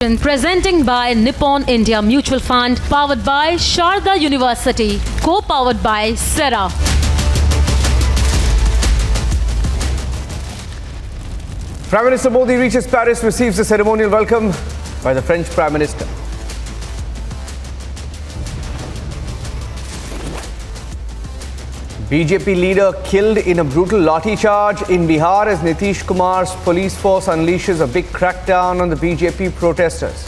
Presenting by Nippon India Mutual Fund, powered by Sharda University, co-powered by Sera. Prime Minister Modi reaches Paris, receives a ceremonial welcome by the French Prime Minister. BJP leader killed in a brutal lathi charge in Bihar as Nitish Kumar's police force unleashes a big crackdown on the BJP protesters.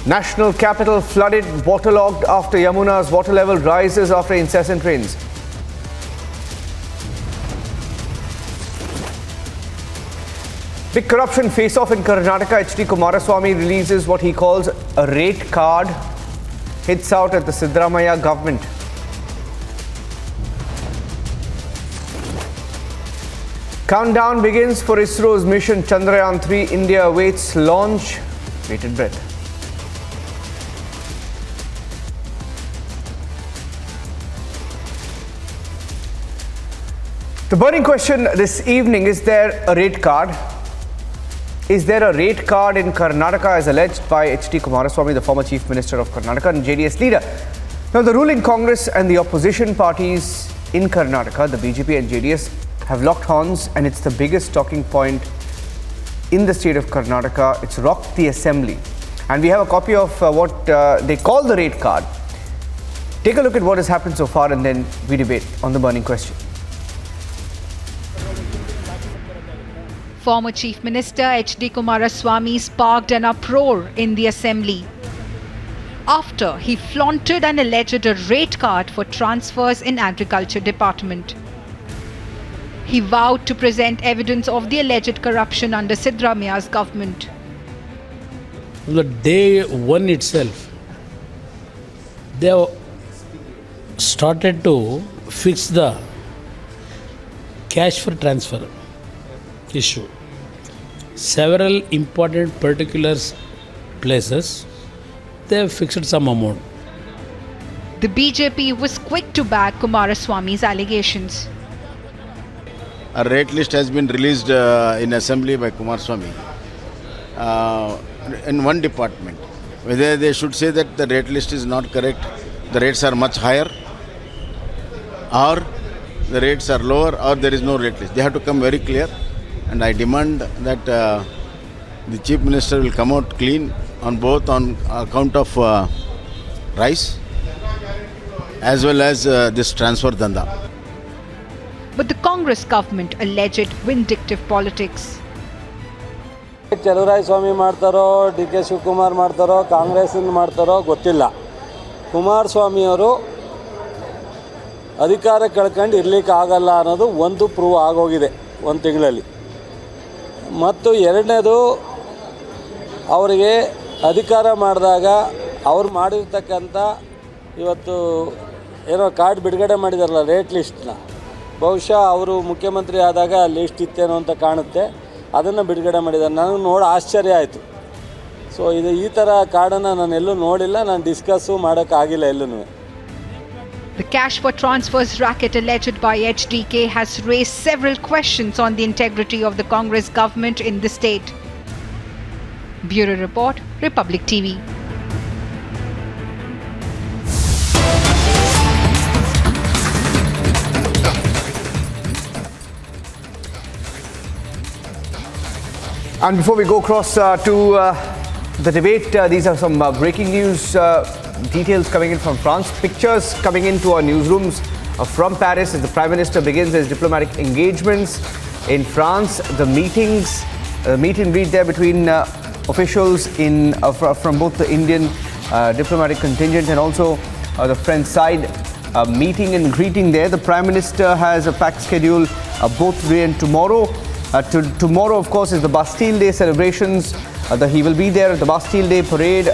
National capital flooded, waterlogged after Yamuna's water level rises after incessant rains. Big corruption face-off in Karnataka. HD Kumaraswamy releases what he calls a rate card. Hits out at the Siddaramaiah government. Countdown begins for ISRO's mission Chandrayaan 3. India awaits launch. Bated breath. The burning question this evening, is there a rate card? Is there a rate card in Karnataka as alleged by HD Kumaraswamy, the former Chief Minister of Karnataka and JDS leader? Now, the ruling Congress and the opposition parties in Karnataka, the BJP and JDS, have locked horns, and it's the biggest talking point in the state of Karnataka. It's rocked the assembly. And we have a copy of what they call the rate card. Take a look at what has happened so far, and then we debate on the burning question. Former Chief Minister HD Kumaraswamy sparked an uproar in the assembly after he flaunted and alleged a rate card for transfers in Agriculture Department. He vowed to present evidence of the alleged corruption under Siddaramaiah's government. The day one itself, they have started to fix the cash for transfer issue. Several important particulars places, they have fixed some amount. The BJP was quick to back Kumaraswamy's allegations. A rate list has been released in assembly by Kumaraswamy in one department. Whether they should say that the rate list is not correct, the rates are much higher, or the rates are lower, or there is no rate list. They have to come very clear. And I demand that the Chief Minister will come out clean on both on account of rice as well as this transfer dhanda. But the Congress government alleged vindictive politics. Chaluvaraya ಸ್ವಾಮಿ ಮಾಡ್ತಾರೋ, D K Shivakumar ಮಾಡ್ತಾರೋ, ಕಾಂಗ್ರೆಸ್ಸಿಂದ ಮಾಡ್ತಾರೋ ಗೊತ್ತಿಲ್ಲ. ಕುಮಾರಸ್ವಾಮಿಯವರು ಅಧಿಕಾರ ಕಳ್ಕೊಂಡು ಇರಲಿಕ್ಕೆ ಆಗಲ್ಲ ಅನ್ನೋದು ಒಂದು ಪ್ರೂವ್ ಆಗೋಗಿದೆ ಒಂದು ತಿಂಗಳಲ್ಲಿ. ಮತ್ತು ಎರಡನೇದು, ಅವರಿಗೆ ಅಧಿಕಾರ ಮಾಡಿದಾಗ ಅವ್ರು ಮಾಡಿರ್ತಕ್ಕಂಥ ಇವತ್ತು ಏನೋ ಕಾರ್ಡ್ ಬಿಡುಗಡೆ ಮಾಡಿದಾರಲ್ಲ ರೇಟ್ ಲಿಸ್ಟ್ನ, ಬಹುಶಃ ಅವರು ಮುಖ್ಯಮಂತ್ರಿ ಆದಾಗ ಲಿಸ್ಟ್ ಇತ್ತೇನೋ ಅಂತ ಕಾಣುತ್ತೆ, ಅದನ್ನು ಬಿಡುಗಡೆ ಮಾಡಿದ್ದಾರೆ. ನನಗೆ ನೋಡಿ ಆಶ್ಚರ್ಯ ಆಯಿತು. ಸೊ ಇದು ಈ ಥರ ಕಾರ್ಡನ್ನು ನಾನು ಎಲ್ಲೂ ನೋಡಿಲ್ಲ, ನಾನು ಡಿಸ್ಕಸ್ಸು ಮಾಡೋಕ್ಕಾಗಿಲ್ಲ ಎಲ್ಲೂ. The cash for transfers racket alleged by HDK has raised several questions on the integrity of the Congress government in the state. Bureau Report, Republic TV. And before we go across to the debate, these are some breaking news. Details coming in from France. Pictures coming into our newsrooms from Paris as the Prime Minister begins his diplomatic engagements in France. The meetings, meet and greet there between officials from both the Indian diplomatic contingent and also the French side. Meeting and greeting there. The Prime Minister has a packed schedule both today and tomorrow. Tomorrow, of course, is the Bastille Day celebrations. He will be there at the Bastille Day parade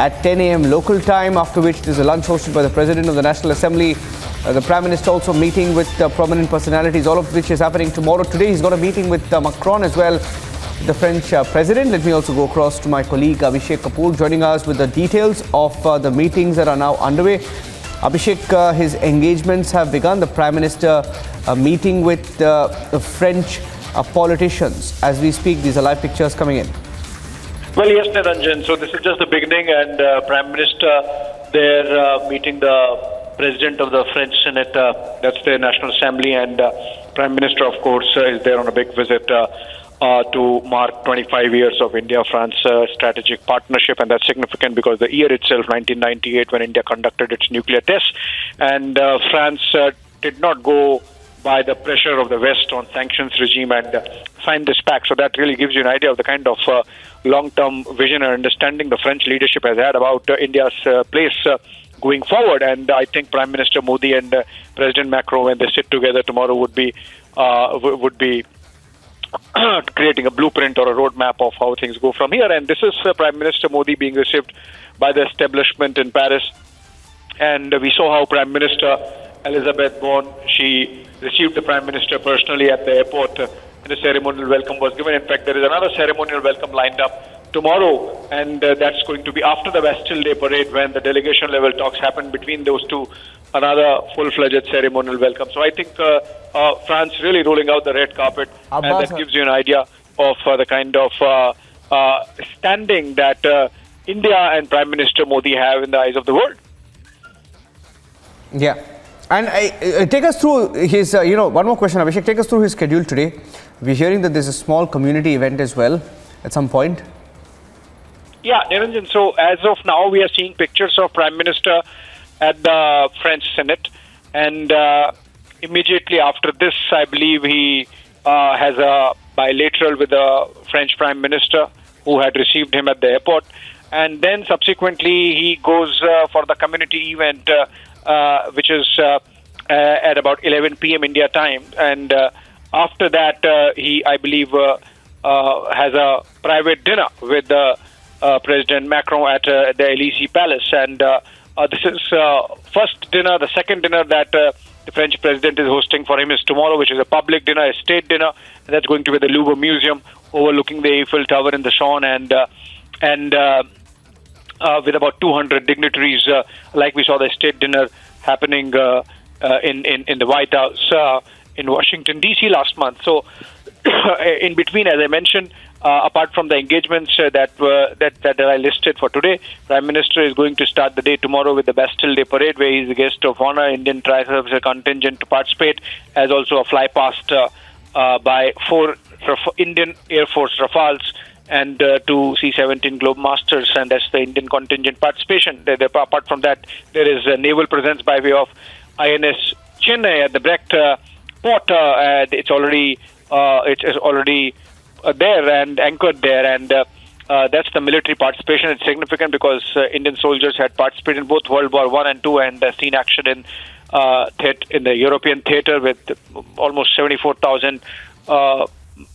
at 10 a.m. local time, after which there's a lunch hosted by the President of the National Assembly. The Prime Minister also meeting with prominent personalities, all of which is happening tomorrow. Today he's got a meeting with Macron as well, the French President. Let me also go across to my colleague Abhishek Kapoor, joining us with the details of the meetings that are now underway. Abhishek, his engagements have begun. The Prime Minister meeting with the French politicians. As we speak, these are live pictures coming in. Well, yes, Niranjan. So this is just the beginning, and Prime Minister there meeting the President of the French Senate, that's the National Assembly, and Prime Minister, of course, is there on a big visit to mark 25 years of India-France strategic partnership, and that's significant because the year itself, 1998, when India conducted its nuclear tests, and France did not go by the pressure of the West on sanctions regime and signed this pact. So that really gives you an idea of the kind of long-term vision and understanding the French leadership has had about India's place going forward. And I think Prime Minister Modi and President Macron, when they sit together tomorrow, would be creating a blueprint or a roadmap of how things go from here. And this is Prime Minister Modi being received by the establishment in Paris. And we saw how Prime Minister Elizabeth Borne, she received the Prime Minister personally at the airport, and a ceremonial welcome was given. In fact, there is another ceremonial welcome lined up tomorrow, and that's going to be after the Bastille Day parade, when the delegation level talks happen between those two, another full-fledged ceremonial welcome. So I think France really rolling out the red carpet, and that gives you an idea of the kind of standing that India and Prime Minister Modi have in the eyes of the world. Yeah. And take us through his, one more question, Abhishek. Take us through his schedule today. We're hearing that there's a small community event as well at some point. Yeah, Niranjan. So as of now, we are seeing pictures of Prime Minister at the French Senate. And immediately after this, I believe he has a bilateral with the French Prime Minister, who had received him at the airport. And then subsequently, he goes for the community event, which is at about 11 p.m. India time. And after that, he, I believe, has a private dinner with President Macron at the Elysee Palace. And this is first dinner. The second dinner that the French president is hosting for him is tomorrow, which is a public dinner, a state dinner. And that's going to be the Louvre Museum overlooking the Eiffel Tower in the Seine, and with about 200 dignitaries, like we saw the state dinner happening in the White House in Washington, D.C. last month. So in between, as I mentioned, apart from the engagements that I listed for today, Prime Minister is going to start the day tomorrow with the Bastille Day Parade, where he's the guest of honor. Indian tri-service contingent to participate, as also a fly past by 4 Indian Air Force Rafales and 2 C-17 Globemasters, and that's the Indian contingent participation. Apart from that, there is a naval presence by way of INS Chennai at the Brecht port. It's already there and anchored there, and that's the military participation. It's significant because Indian soldiers had participated in both World War I and II, and seen action in the European theater with almost 74,000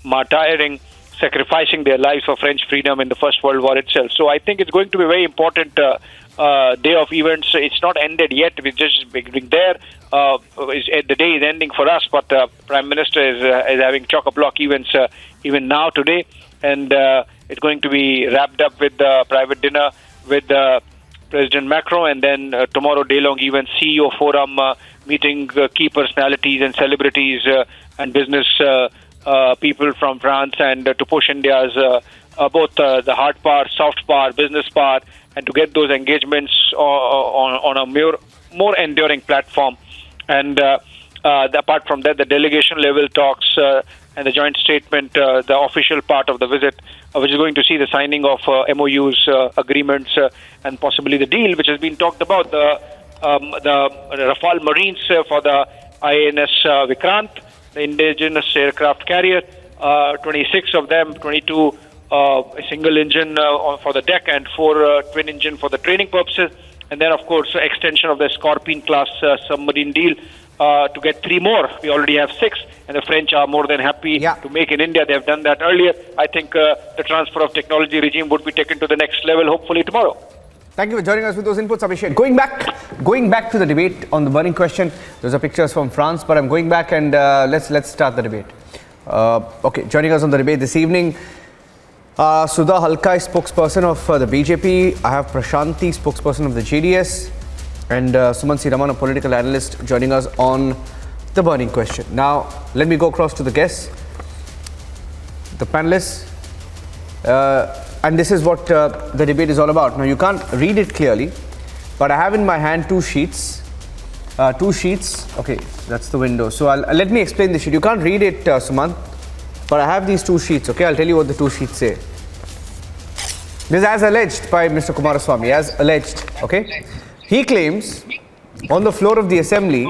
martyring, sacrificing their lives for French freedom in the First World War itself. So I think it's going to be a very important day of events. It's not ended yet. We're just beginning there. The day is ending for us, but Prime Minister is having chock-a-block events even now today, and it's going to be wrapped up with the private dinner with President Macron, and then tomorrow day-long event, CEO forum, meeting key personalities and celebrities and business people from France, and to push India's both the hard power, soft power, business power, and to get those engagements on a more enduring platform. And apart from that, the delegation level talks and the joint statement, the official part of the visit, which is going to see the signing of MOUs, agreements, and possibly the deal, which has been talked about, the Rafale Marines for the INS Vikrant, the indigenous aircraft carrier, 26 of them, 22 single engine for the deck and 4 twin engine for the training purposes. And then, of course, extension of the Scorpion class submarine deal to get 3 more. We already have 6, and the French are more than happy to make in India. They have done that earlier. I think the transfer of technology regime would be taken to the next level, hopefully tomorrow. Thank you for joining us with those inputs, Abhishek. Going back to the debate on the burning question. Those are pictures from France, but I'm going back and let's start the debate. Okay, joining us on the debate this evening, Sudha Halkai, spokesperson of the BJP. I have Prashanti, spokesperson of the JDS, and Suman C. Raman, a political analyst, joining us on the burning question. Now, let me go across to the guests. the panelists. And this is what the debate is all about. Now, you can't read it clearly, but I have in my hand two sheets. Okay, that's the window. So let me explain the sheet. You can't read it, Sumant, but I have these two sheets. Okay, I'll tell you what the two sheets say. This is as alleged by Mr. Kumaraswamy, as alleged. Okay, he claims on the floor of the assembly,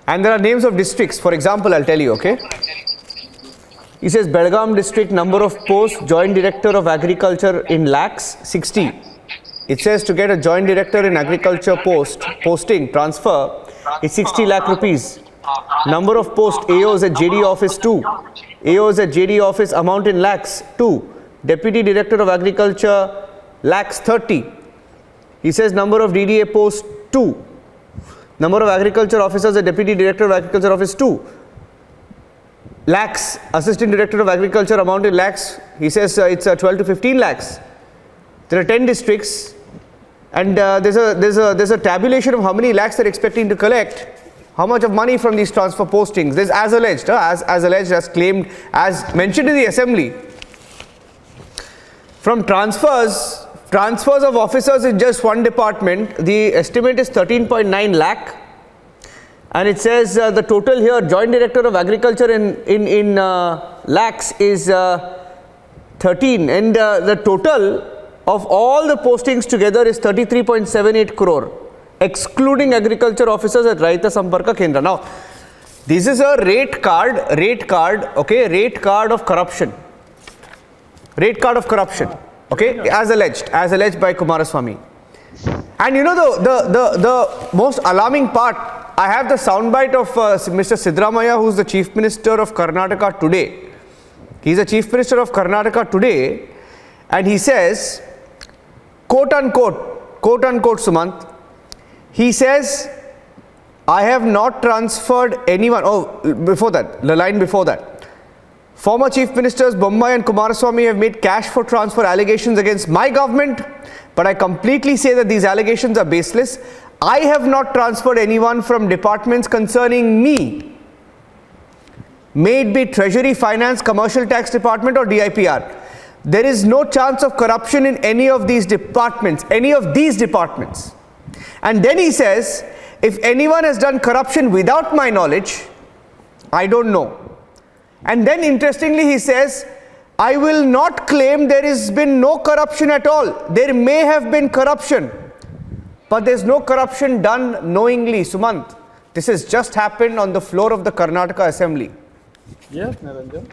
and there are names of districts. For example, I'll tell you. Okay. He says Belgaum district, number of posts, joint director of agriculture in lakhs, 60. It says to get a joint director in agriculture posting, transfer, is 60 lakh rupees. Number of posts, AOs at JD office 2. AOs at JD office, amount in lakhs 2. Deputy director of agriculture, lakhs 30. He says number of DDA posts 2. Number of agriculture officers at deputy director of agriculture office 2. Lakhs, assistant director of agriculture, amount in lakhs. He says it's 12 to 15 lakhs. There are 10 districts, and there's a tabulation of how many lakhs they're expecting to collect, how much of money from these transfer postings. This as alleged, as alleged, as claimed, as mentioned in the assembly. From transfers of officers in just one department, the estimate is 13.9 lakh. And it says the total here, joint director of agriculture in lakhs is 13, and the total of all the postings together is 33.78 crore, excluding agriculture officers at Raita Samparka Kendra. Now, this is a rate card, okay, rate card of corruption, okay, as alleged by Kumaraswamy. And you know the most alarming part. I have the soundbite of Mr. Siddaramaiah, who is the Chief Minister of Karnataka today. He is the Chief Minister of Karnataka today, and he says, quote unquote, Sumant, he says, I have not transferred anyone. Oh, before that, the line before that. Former Chief Ministers Bommai and Kumaraswamy have made cash for transfer allegations against my government, but I completely say that these allegations are baseless. I have not transferred anyone from departments concerning me. May it be Treasury, Finance, Commercial Tax Department or DIPR. There is no chance of corruption in any of these departments. And then he says, if anyone has done corruption without my knowledge, I don't know. And then interestingly he says, I will not claim there has been no corruption at all. There may have been corruption, but there's no corruption done knowingly. Sumant, this has just happened on the floor of the Karnataka Assembly. Yes, Niranjan.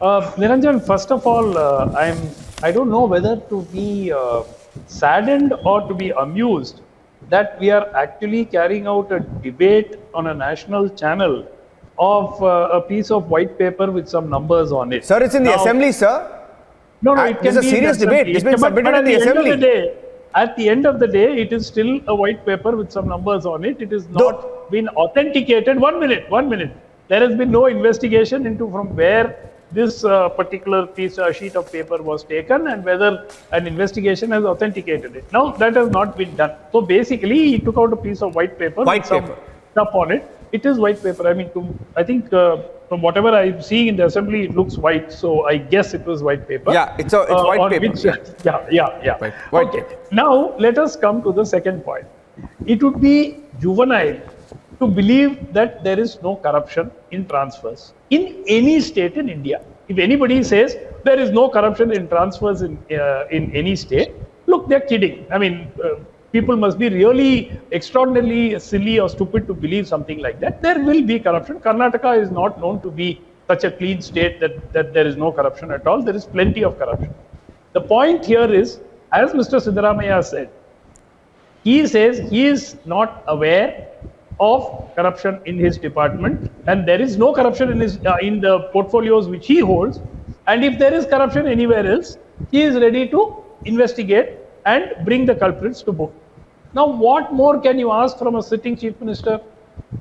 Niranjan, first of all, I don't know whether to be saddened or to be amused that we are actually carrying out a debate on a national channel of a piece of white paper with some numbers on it. Sir, it's in the assembly, sir. No, it can be a serious debate. It's been submitted in the assembly. At the end of the day, it is still a white paper with some numbers on it. It has not been authenticated. 1 minute. There has been no investigation into from where this particular sheet of paper was taken and whether an investigation has authenticated it. Now, that has not been done. So basically, he took out a piece of white paper with some stuff on it. It is white paper. I mean, I think from whatever I'm seeing in the assembly, it looks white. So I guess it was white paper. Yeah, it's white paper. Yeah. White okay. paper. Now let us come to the second point. It would be juvenile to believe that there is no corruption in transfers in any state in India. If anybody says there is no corruption in transfers in any state, look, they're kidding. I mean, people must be really extraordinarily silly or stupid to believe something like that. There will be corruption. Karnataka is not known to be such a clean state that there is no corruption at all. There is plenty of corruption. The point here is, as Mr. Siddaramaiah said, he says he is not aware of corruption in his department, and there is no corruption in his in the portfolios which he holds. And if there is corruption anywhere else, he is ready to investigate and bring the culprits to book. Now, what more can you ask from a sitting chief minister?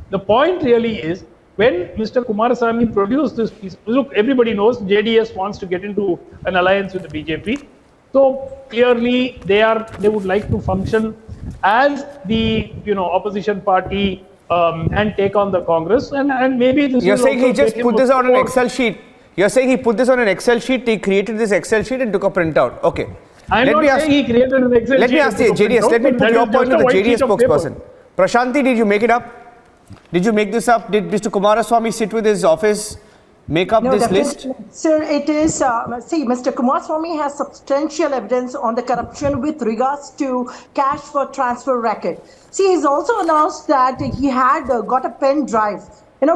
The point really is, when Mr. Kumaraswamy produced this piece, look, everybody knows JDS wants to get into an alliance with the BJP. So clearly, they would like to function as the opposition party and take on the Congress, and maybe this. You're saying he just put this on an Excel sheet. You're saying he put this on an Excel sheet, he created this Excel sheet and took a printout. Okay. I'm Let not me ask, saying he created an Excel let sheet me ask and the took a JDS, printout, let me but put that your is point to just the a white JDS sheet of paper. spokesperson. Prashanti, did you make it up? Did you make this up? Did Mr. Kumaraswamy sit with his office, make up No, this definitely. list? Sir, it is, see, Mr. Kumaraswamy has substantial evidence on the corruption with regards to cash for transfer racket. See, he's also announced that he had got a pen drive,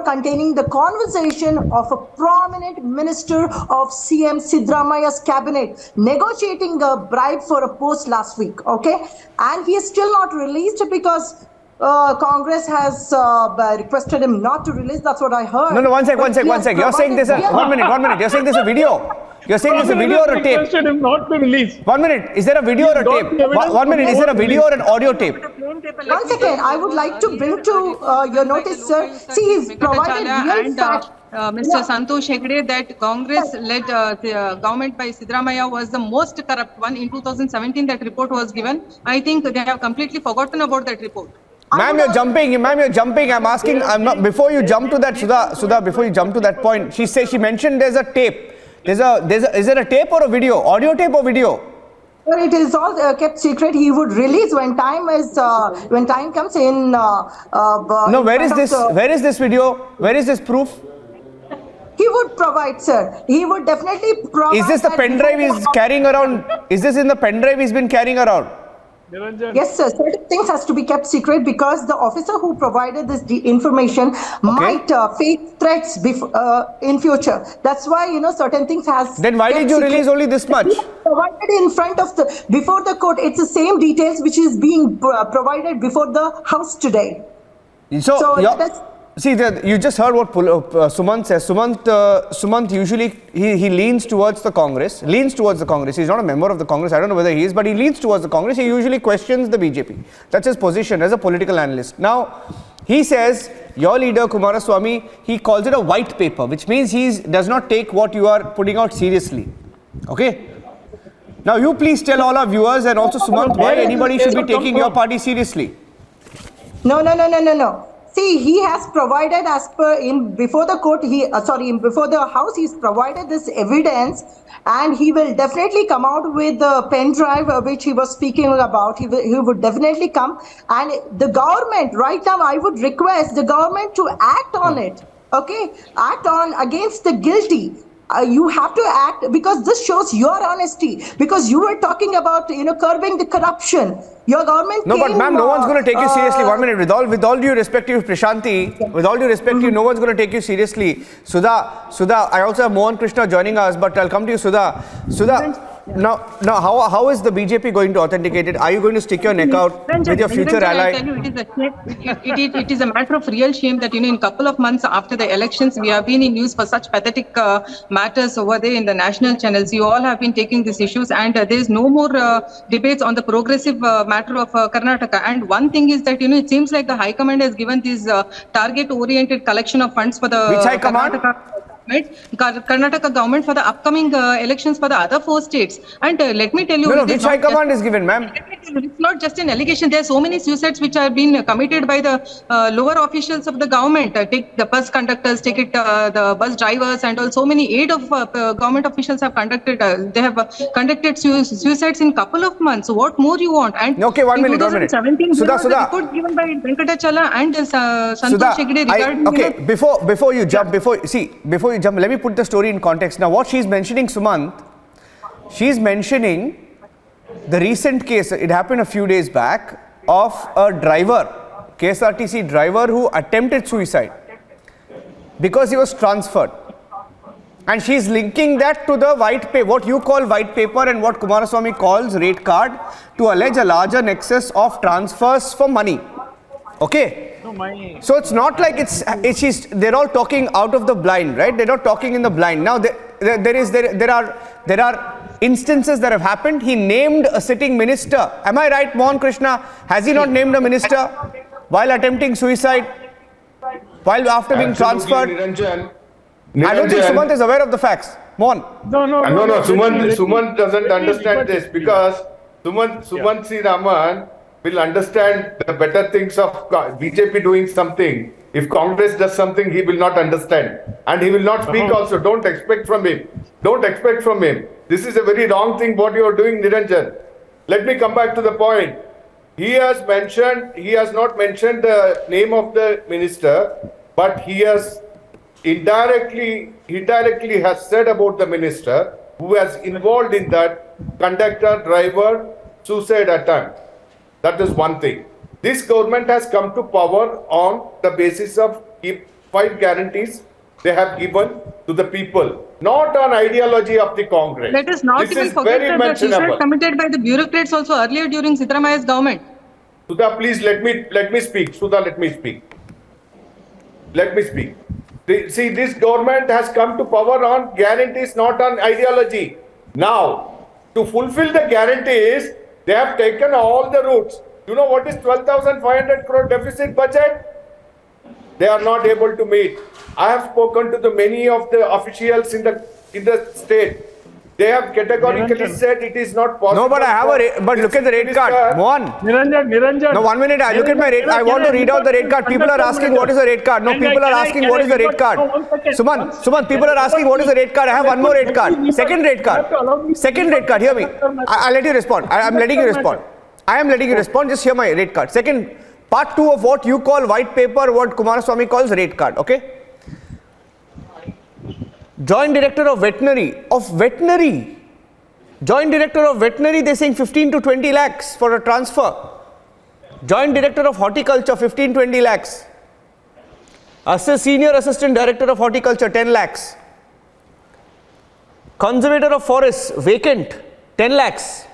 containing the conversation of a prominent minister of CM Siddaramaya's cabinet negotiating a bribe for a post last week, okay? And he is still not released because Congress has requested him not to release. That's what I heard. No, one sec. But he has You're saying there's a, provided- one minute. You're saying there's a video. You're saying there's a video or a tape. Requested him not to release. 1 minute. Is there a video or a He's got tape? the evidence 1 minute. Is there a to video or an audio tape? One second, I would like to bring to your notice, sir. See, he's provided real facts. Mr. Santosh Hegde, that Congress-led government by Siddaramaiah was the most corrupt one. In 2017, that report was given. I think they have completely forgotten about that report. Ma'am, you're jumping. I'm asking. I'm not. Before you jump to that, Sudha. Before you jump to that point, she mentioned there's a tape. Is there a tape or a video? Audio tape or video? Sir, it is all kept secret. He would release when time comes in. No, where is this? Where is this video? Where is this proof? He would provide, sir. He would definitely provide. Is this the pen drive he's carrying around? Is this in the pen drive he's been carrying around? Niranjan. Yes, sir. Certain things has to be kept secret because the officer who provided this information might face threats in future. That's why certain things has. Then why did you release only this much? Provided in front of before the court. It's the same details which is being provided before the house today. So that's. See, you just heard what Sumant says. Sumant usually he leans towards the Congress. He's not a member of the Congress. I don't know whether he is, but he leans towards the Congress. He usually questions the BJP. That's his position as a political analyst. Now, he says your leader Kumaraswamy, he calls it a white paper, which means he does not take what you are putting out seriously. Okay. Now, you please tell all our viewers and also Sumant why anybody should be taking your party seriously. No. See, he has provided before the court. Before the house, he's provided this evidence, and he will definitely come out with the pen drive which he was speaking about. He would definitely come, and the government right now. I would request the government to act on it. Okay, act on against the guilty. You have to act because this shows your honesty. Because you were talking about curbing the corruption. Your government. No, but ma'am, no one's going to take you seriously. 1 minute. With all due respect to you, Prashanti, with all due respect to you, no one's going to take you seriously. Sudha, I also have Mohan Krishna joining us, but I'll come to you, Sudha. Now, how is the BJP going to authenticate it? Are you going to stick your neck out with your future ally? I tell you, it is a matter of real shame that in a couple of months after the elections, we have been in news for such pathetic matters over there in the national channels. You all have been taking these issues, and there is no more debates on the progressive matter of Karnataka. And one thing is that it seems like the High Command has given this target-oriented collection of funds for the Which High Command? Karnataka government for the upcoming elections for the other 4 states. And let me tell you, No, which High Command is given, ma'am? It's not just an allegation. There are so many suicides which have been committed by the lower officials of the government. Take the bus conductors, the bus drivers, and all. So many aid of government officials have conducted. They have conducted suicides in couple of months. What more you want? And okay, 1 minute. 2017, Sudha. The report given by Venkatachala and Santosh Hegde regarding. Okay, before you jump, let me put the story in context. Now, what she's mentioning, Sumant, she's mentioning the recent case. It happened a few days back of a driver, KSRTC driver, who attempted suicide because he was transferred. And she's linking that to the white paper, what you call white paper and what Kumaraswamy calls rate card, to allege a larger nexus of transfers for money. Okay. So it's not like they're all talking out of the blind, right? They're not talking in the blind. Now there are instances that have happened. He named a sitting minister. Am I right, Mohan Krishna? Has he not named a minister while attempting suicide? While after being transferred? Niranjan. I don't think Sumant is aware of the facts. Mohan. No. Sumant doesn't understand this because Sumant C. Raman will understand the better things of BJP doing something If Congress does something, he will not understand. And he will not speak also. Don't expect from him. Don't expect from him. This is a very wrong thing what you are doing, Niranjan. Let me come back to the point. He has not mentioned the name of the minister, but he has indirectly has said about the minister who has involved in that conductor driver suicide attempt. That is one thing. This government has come to power on the basis of 5 guarantees they have given to the people, not on ideology of the Congress. Let us not this even is forget very that the suicide mentionable. committed by the bureaucrats also earlier during Siddaramaia's government. Sudha, please let me speak. Sudha, let me speak. Let me speak. See, this government has come to power on guarantees, not on ideology. Now, to fulfill the guarantees, they have taken all the routes. You know what is 12,500 crore deficit budget? They are not able to meet. I have spoken to many of the officials in the state. They have categorically said it is not possible. No, but I have but look at the rate card. Mohan. Niranjan. No, 1 minute. I look at my rate. I want to read out the rate card. People are asking what is the rate card. No, people are asking what is the rate card. Suman, people are asking what is the rate card. I have one more rate card. Second rate card. Second rate card. Hear me. I'll let you respond. I am letting you respond. I am letting you respond. Just hear my rate card. Second, part 2 of what you call white paper, what Kumaraswamy calls rate card. Okay? Joint Director of Veterinary. Joint Director of Veterinary, they're saying 15 to 20 lakhs for a transfer. Joint Director of Horticulture, 15-20 lakhs. Senior Assistant Director of Horticulture, 10 lakhs. Conservator of Forest, vacant, 10 lakhs.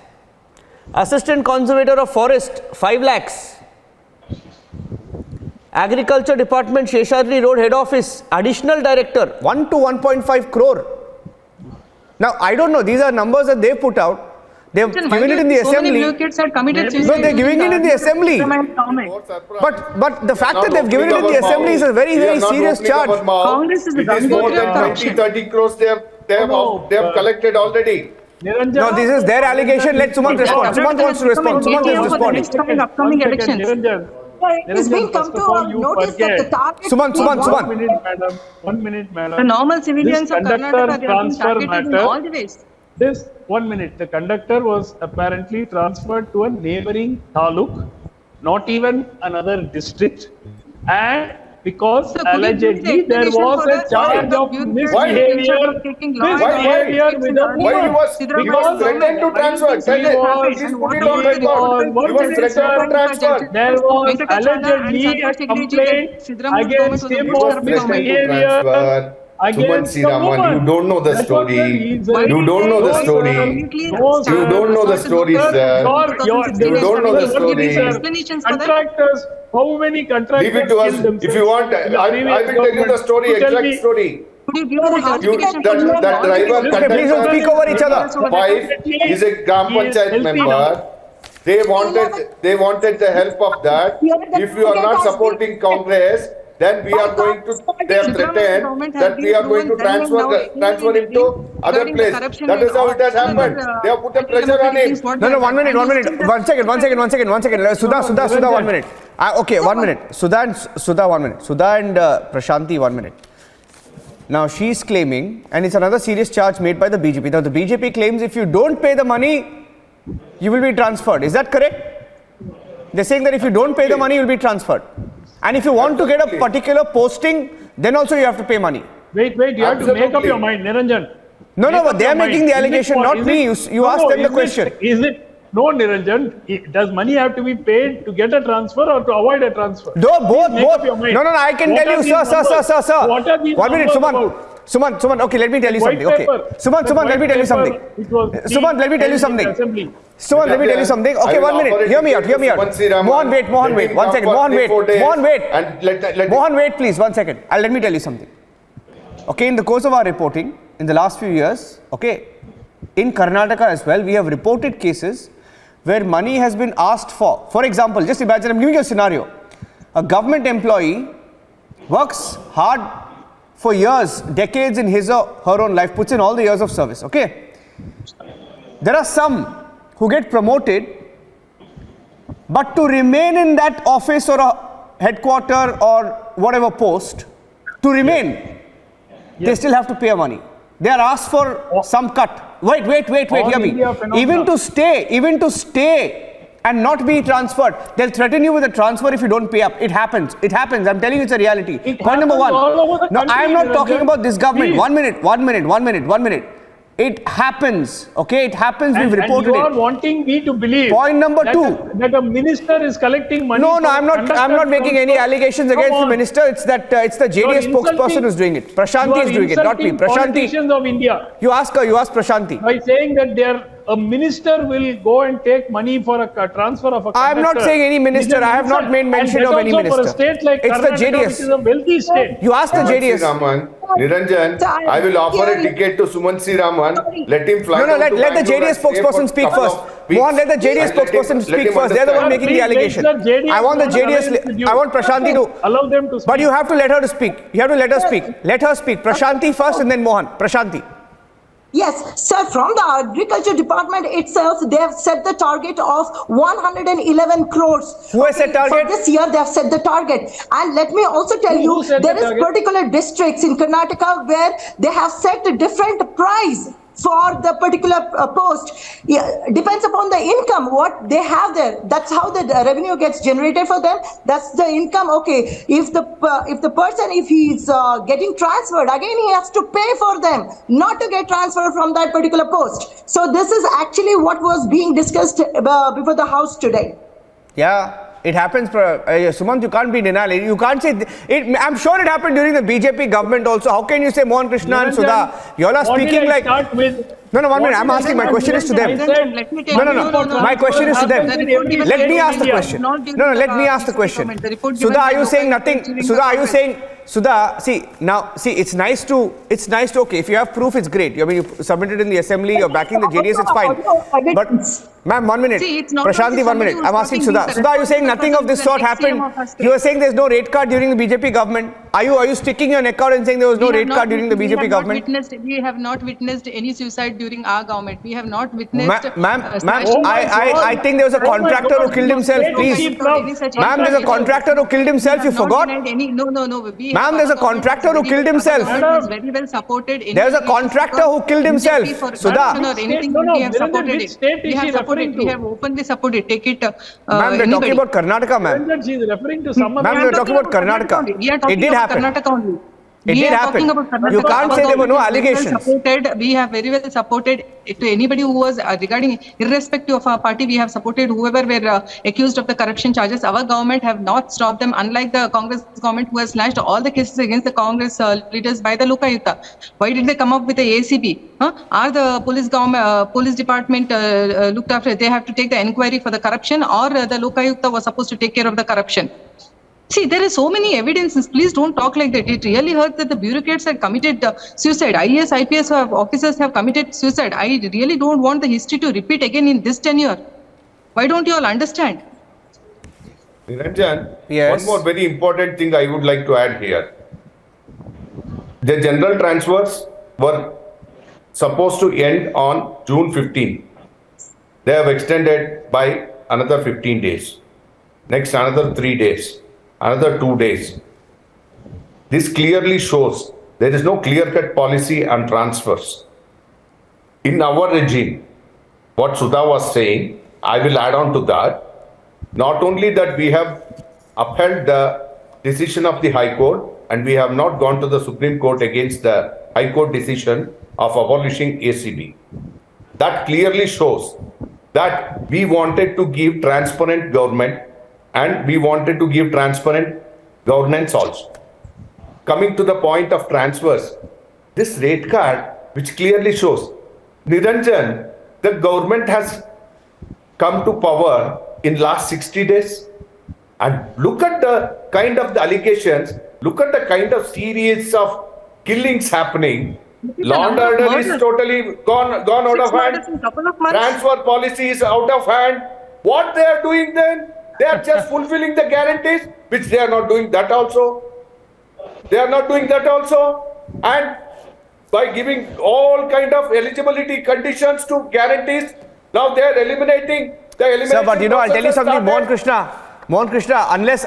Assistant Conservator of Forest, 5 lakhs. Agriculture Department, Sheshadri Road Head Office, Additional Director, 1 to 1.5 crore. Now, I don't know, these are numbers that they've put out. They've given it in the assembly. No, they're giving it in the assembly. But the fact that they've given it in the assembly is a very, very serious charge. Congress is the It is more than 20-30 crores they have collected already. No, this is their allegation. Let Sumant respond. Sumant wants to respond. Sumant is responding. Upcoming elections. It has been come to our notice that the target... Sumant. 1 minute, madam. The normal civilians This of Karnataka, they have been targeted in all the ways. This 1 minute, the conductor was apparently transferred to a neighboring taluk, not even another district, and because allegedly there was a charge of misbehavior Why he was threatened to transfer? Please put it on record. He was threatened to transfer. There was allegedly a complaint against him of misbehavior. Against the woman. You don't know the story. You don't know the story. You don't know the story, sir. You don't know the story. Contractors, how many contractors? Leave it to us. If you want, I will tell you the story, exact story. That driver, Please don't speak over each other. wife is a Gram Panchayat member. They wanted the help of that. If you are not supporting Congress, then we are going to, they have threatened that we are going to transfer him to other place. That is how it has happened. They have put a pressure on him. No, 1 minute. 1 second. Sudha, 1 minute. Okay, 1 minute. Sudha, 1 minute. Sudha and Prashanti, 1 minute. Now, she's claiming, and it's another serious charge made by the BJP. Now, the BJP claims if you don't pay the money, you will be transferred. Is that correct? They're saying that if you don't pay the money, you will be transferred. And if you want to get a particular posting, then also you have to pay money. Wait, you have to make up your mind, Niranjan. No, but they are making the allegation, not me. You asked them the question. No, Niranjan, does money have to be paid to get a transfer or to avoid a transfer? Both. No, I can tell you, sir. What are these 1 minute, Suman, okay, let me tell you something. Okay. Suman, let me tell you something. Suman, let me tell you something. Suman, let me tell you something. Okay, 1 minute. Hear me out. Mohan, wait. 1 second. Mohan, wait, please. 1 second. Let me tell you something. Okay, in the course of our reporting, in the last few years, okay, in Karnataka as well, we have reported cases where money has been asked for. For example, just imagine, I'm giving you a scenario. A government employee works hard for years, decades in his or her own life, puts in all the years of service, okay? There are some who get promoted, but to remain in that office or a headquarter or whatever post to remain, they still have to pay money. They are asked for some cut. Wait, hear me. Even to stay and not be transferred, they'll threaten you with a transfer if you don't pay up. It happens. I'm telling you, it's a reality. Point number one. No, I am not talking about this government. Please. 1 minute. It happens. Okay, it happens. We've reported and you are it. wanting me to believe. Point number two. That a minister is collecting money. No, for I'm not making any allegations against the minister. It's the JDS spokesperson who's doing it. Prashanti is doing it, not me. Politicians of India. You ask Prashanti. By saying that a minister will go and take money for a transfer of a conductor. I'm not saying any minister. I have not made mention of any minister. For a state like it's Karnataka, the JDS. which is a wealthy state. You ask the JDS. Raman, Niranjan, I will offer a ticket to Suman C. Raman. Let him fly. No, let the JDS spokesperson speak first. Mohan, let the JDS spokesperson speak first. They're the one making the allegation. I want the JDS. I want Prashanti to allow them to speak. But you have to let her to speak. You have to let her speak. Let her speak. Prashanti first and then Mohan. Prashanti. Yes, sir, from the Agriculture Department itself, they have set the target of 111 crores. Who has set target? For this year, they have set the target. And let me also tell you, there is particular districts in Karnataka where they have set a different price for the particular post. Depends upon the income, what they have there. That's how the revenue gets generated for them. That's the income. Okay, if the person, if he's getting transferred, again he has to pay for them, not to get transferred from that particular post. So this is actually what was being discussed before the House today. Yeah. It happens, Sumant, you can't be in denial. You can't say, I'm sure it happened during the BJP government also. How can you say Mohan Krishna and Sudha? You all are speaking like... No, 1 minute, I'm asking, my question is to them. No, my question is to them. Let me ask the question. No, let me ask the question. Sudha, are you saying nothing? Sudha, are you saying... Sudha, see, it's nice to, okay, if you have proof, it's great. I mean, you submitted in the assembly, you're backing the JDS, it's fine. But, ma'am, 1 minute. Prashanti, 1 minute. I'm asking Sudha. Sudha, are you saying nothing of this sort happened? You are saying there's no rate card during the BJP government. Are you sticking your neck out and saying there was no rate card during the BJP government? We have not witnessed any suicide during our government. We have not witnessed... Ma'am, I think there was a contractor who killed himself, please. Ma'am, there's a contractor who killed himself, you forgot? No. Ma'am, there's a contractor who killed himself. Very well supported. There's a contractor who killed himself. Sudha. We have supported it. We have openly supported. Take it. Ma'am, we're talking about Karnataka, ma'am. She is referring to some. Ma'am, we're talking about Karnataka. It did happen. Karnataka only. It did happen. You can't say there were no allegations. We have very well supported to anybody who was regarding, irrespective of our party, we have supported whoever were accused of the corruption charges. Our government have not stopped them, unlike the Congress government who has slashed all the cases against the Congress leaders by the Lokayuta. Why did they come up with the ACB? Are the police department looked after? They have to take the inquiry for the corruption, or the Lokayuta was supposed to take care of the corruption? See, there are so many evidences. Please don't talk like that. It really hurts that the bureaucrats have committed suicide. IAS, IPS officers have committed suicide. I really don't want the history to repeat again in this tenure. Why don't you all understand? Niranjan, yes. One more very important thing I would like to add here. The general transfers were supposed to end on June 15. They have extended by another 15 days. Next, another 3 days. Another 2 days. This clearly shows there is no clear-cut policy on transfers. In our regime, what Sudha was saying, I will add on to that. Not only that we have upheld the decision of the High Court and we have not gone to the Supreme Court against the High Court decision of abolishing ACB. That clearly shows that we wanted to give transparent government and we wanted to give transparent governance also. Coming to the point of transfers, this rate card, which clearly shows, Niranjan, the government has come to power in last 60 days. And look at the kind of the allegations, look at the kind of series of killings happening. Law and order is totally gone out of hand. Transfer policy is out of hand. What they are doing then? They are just fulfilling the guarantees, which they are not doing that also. And by giving all kind of eligibility conditions to guarantees, now they are eliminating the elimination. Sir, but I'll tell you something, Mohan Krishna. Mohan Krishna, unless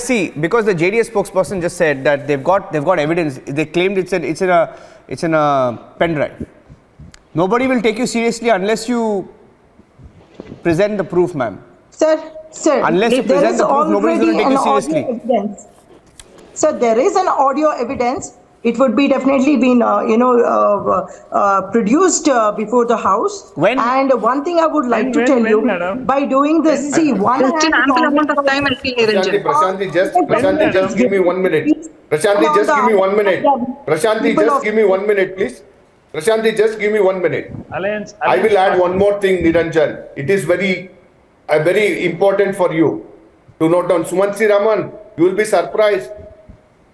see, because the JDS spokesperson just said that they've got evidence. They claimed it's in a pen drive. Nobody will take you seriously unless you present the proof, ma'am. Sir, Unless you present the proof, nobody's going to take you seriously. So there is an audio evidence. It would be definitely been, produced before the House. When? And one thing I would like to tell you, madam? by doing this, see, one hand. Still ample amount of time, I feel, Niranjan. Prashanti, just give me 1 minute. Prashanti, just give me 1 minute. Prashanti, just give me 1 minute, please. Prashanti, just give me 1 minute. Alliance. I will add one more thing, Niranjan. It is very important for you to note down. Sumansi Raman, you will be surprised.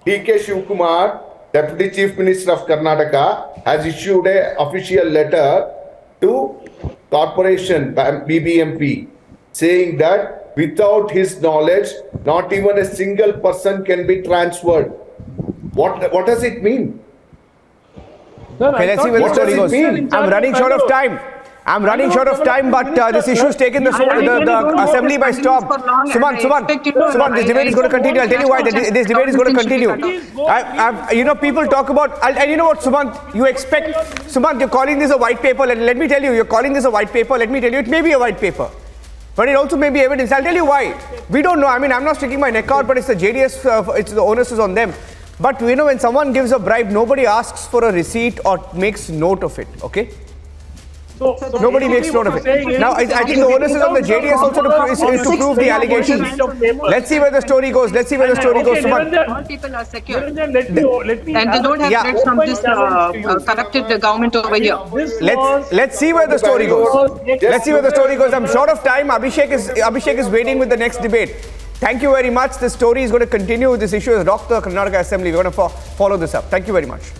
D.K. Shivkumar, Deputy Chief Minister of Karnataka, has issued an official letter to Corporation BBMP saying that without his knowledge, not even a single person can be transferred. What does it mean? Okay, let's see where the story goes. I'm running short of time. But this issue has taken the assembly by storm. Suman, this debate is going to continue. I'll tell you why this debate is going to continue. People talk about, and you know what, Suman, you're calling this a white paper. Let me tell you, you're calling this a white paper. Let me tell you, it may be a white paper. But it also may be evidence. I'll tell you why. We don't know. I mean, I'm not sticking my neck out, but it's the JDS, it's the onus is on them. But when someone gives a bribe, nobody asks for a receipt or makes note of it, okay? So nobody makes note of it. Now, I think the onus is on the JDS also to prove the allegations. Let's see where the story goes. Suman. All people are secure. Niranjan, let me And they don't have threats from this corrupted government over here. Let's see where the story goes. I'm short of time. Abhishek is waiting with the next debate. Thank you very much. This story is going to continue. This issue has rocked the Karnataka Assembly. We're going to follow this up. Thank you very much.